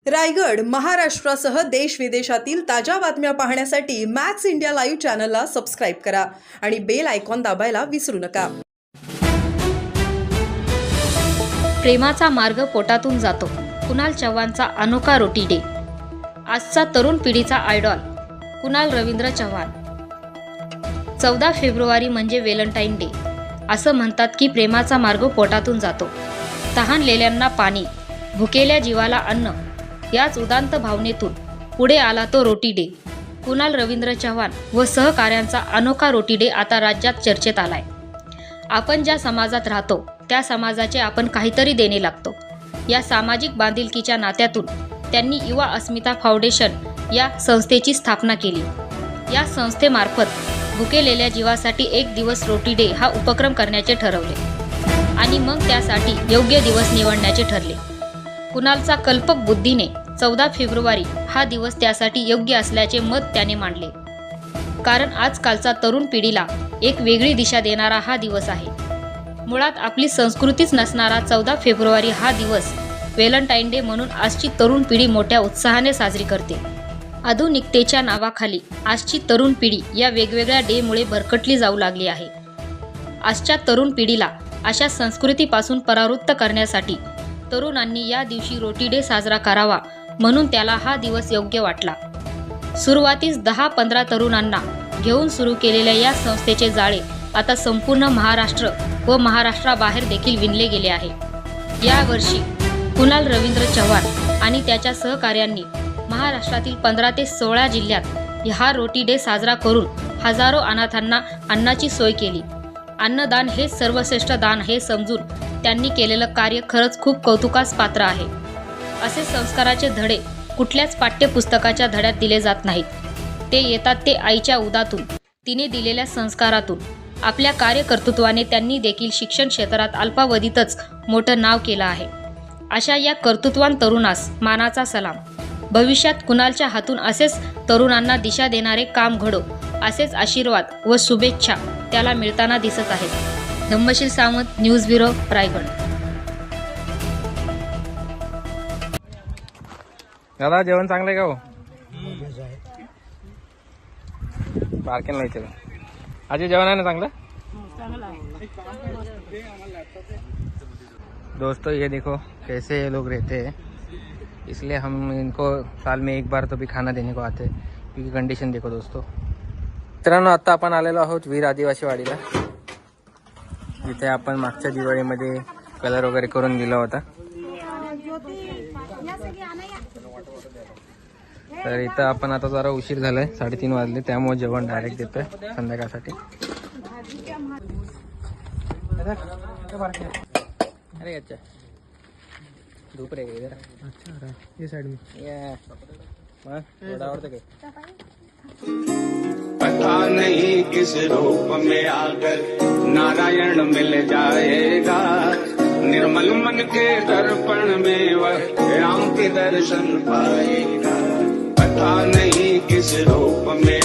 रायगड महाराष्ट्रासह देश विदेशातील ताज्या बातम्या पाहण्यासाठी मॅक्स इंडिया लाईव्ह चॅनलला सबस्क्राईब करा आणि बेल आयकॉन दाबायला विसरू नका. प्रेमाचा मार्ग पोटातून जातो. कुणाल चव्हाणचा अनोखा रोटी डे. आजचा तरुण पिढीचा आयडॉल कुणाल रवींद्र चव्हाण. 14 फेब्रुवारी म्हणजे व्हॅलेंटाईन डे. असं म्हणतात की प्रेमाचा मार्ग पोटातून जातो. तहानलेल्यांना पाणी, भुकेल्या जीवाला अन्न, याच उदांत भावनेतून पुढे आला तो रोटी डे. कुणाल रवींद्र चव्हाण व सहकाऱ्यांचा अनोखा रोटी डे आता राज्यात चर्चेत आलाय. आपण ज्या समाजात राहतो त्या समाजाचे आपण काहीतरी देणे लागतो. या सामाजिक बांधिलकीच्या नात्यातून त्यांनी युवा अस्मिता फाउंडेशन या संस्थेची स्थापना केली. या संस्थेमार्फत भुकेलेल्या जीवासाठी एक दिवस रोटी डे हा उपक्रम करण्याचे ठरवले आणि मग त्यासाठी योग्य दिवस निवडण्याचे ठरले. कुणालचा कल्पक बुद्धीने 14 फेब्रुवारी हा दिवस त्यासाठी योग्य असल्याचे मत त्याने मांडले. कारण आजकालचा तरुण पिढीला एक वेगळी दिशा देणारा हा दिवस आहे. मुळात आपली संस्कृतीच नसणारा 14 फेब्रुवारी हा दिवस व्हॅलेंटाईन डे म्हणून आजची तरुण पिढी मोठ्या उत्साहाने साजरी करते. आधुनिकतेच्या नावाखाली आजची तरुण पिढी या वेगवेगळ्या डेमुळे भरकटली जाऊ लागली आहे. आजच्या तरुण पिढीला अशा संस्कृतीपासून परावृत्त करण्यासाठी तरुणांनी या दिवशी रोटी डे साजरा करावा म्हणून त्याला हा दिवस योग्य वाटला. सुरुवातीस 10-15 तरुणांना घेऊन सुरू केलेल्या या संस्थेचे जाळे आता संपूर्ण महाराष्ट्र व महाराष्ट्राबाहेर देखील विणले गेले आहे. यावर्षी कुणाल रवींद्र चव्हाण आणि त्याच्या सहकाऱ्यांनी महाराष्ट्रातील 15 ते 16 जिल्ह्यात हा रोटी डे साजरा करून हजारो अनाथांना अन्नाची सोय केली. अन्नदान हे सर्वश्रेष्ठ दान हे समजून त्यांनी केलेलं कार्य खरंच खूप कौतुकास पात्र आहे. असे संस्काराचे धडे कुठल्याच पाठ्यपुस्तकाच्या धड्यात दिले जात नाहीत. ते येतात ते आईच्या उदातून, तिने दिलेल्या संस्कारातून. आपल्या कार्यकर्तृत्वाने त्यांनी देखील शिक्षण क्षेत्रात अल्पावधीतच मोठं नाव केलं आहे. अशा या कर्तृत्वान तरुणास मानाचा सलाम. भविष्यात कुणालच्या हातून असेच तरुणांना दिशा देणारे काम घडो, असेच आशीर्वाद व शुभेच्छा त्याला मिळताना दिसत आहेत. Dhammasheel Sawant, news bureau, Raigad. दादा जेवण चांगलं आहे का हो? बारकेन नाही चला. आज जेवण आहे ना चांगलं? दोस्तों ये देखो कैसे ये लोग रहते हैं, इसलिए हम इनको साल में एक बार तो भी खाना देने को आते हैं, क्योंकि कंडिशन देखो दोस्तों. मित्रांनो, आता आपण आलेलो आहोत वीर आदिवासी वाडीला, जिथे आपण मागच्या दिवाळीमध्ये कलर वगैरे करून दिला होता. तर इथं आपण आता जरा उशीर झालाय, 3:30 वाजले, त्यामुळे जेवण डायरेक्ट देतोय संध्याकाळसाठी. अरे अच्छा धूप रहेगा इधर. अच्छा ये साइड में थोड़ा और तक. पता नहीं किस रूप में आकर नारायण मिल जाएगा. निर्मल मन के दर्पण में वह राम के दर्शन पाएगा. पता नहीं किस रूप में